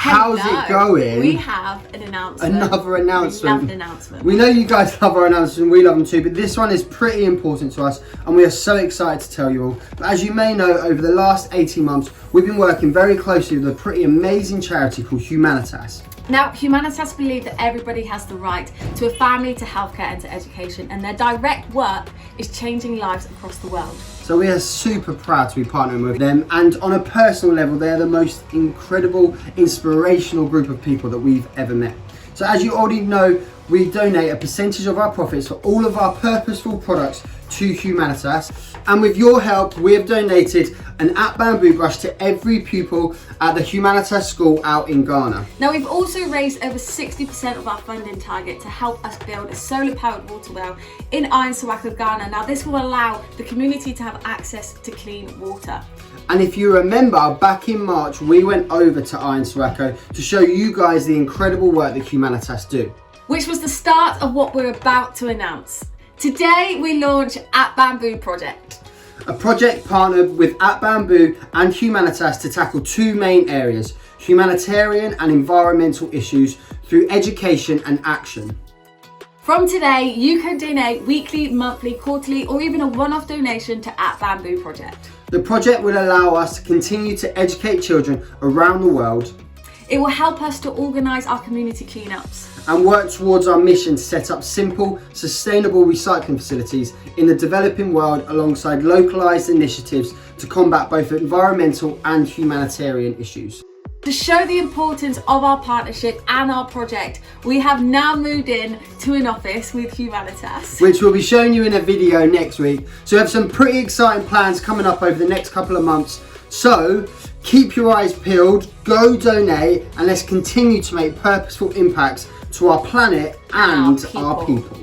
How's it going? We have an announcement. Another announcement. We love an announcement. We know you guys love our announcements, we love them too, but this one is pretty important to us and we are so excited to tell you all. But as you may know, over the last 18 months, we've been working very closely with a pretty amazing charity called Humanitas. Now, Humanitas believe that everybody has the right to a family, to healthcare and to education, and their direct work is changing lives across the world. So we are super proud to be partnering with them, and on a personal level, they're the most incredible, inspirational group of people that we've ever met. So as you already know, we donate a percentage of our profits for all of our purposeful products to Humanitas, and with your help we have donated an at-bamboo brush to every pupil at the Humanitas school out in Ghana. Now, we've also raised over 60% of our funding target to help us build a solar-powered water well in Sawako, Ghana. Now, this will allow the community to have access to clean water. And if you remember, back in March we went over to Sawako to show you guys the incredible work that Humanitas do, which was the start of what we're about to announce. Today we launch At Bamboo Project. A project partnered with At Bamboo and Humanitas to tackle two main areas, humanitarian and environmental issues, through education and action. From today, you can donate weekly, monthly, quarterly, or even a one-off donation to At Bamboo Project. The project will allow us to continue to educate children around the world. It will help us to organise our community cleanups and work towards our mission to set up simple, sustainable recycling facilities in the developing world alongside localised initiatives to combat both environmental and humanitarian issues. To show the importance of our partnership and our project, we have now moved in to an office with Humanitas, which we'll be showing you in a video next week. So we have some pretty exciting plans coming up over the next couple of months. So keep your eyes peeled, go donate, and let's continue to make purposeful impacts to our planet and our people.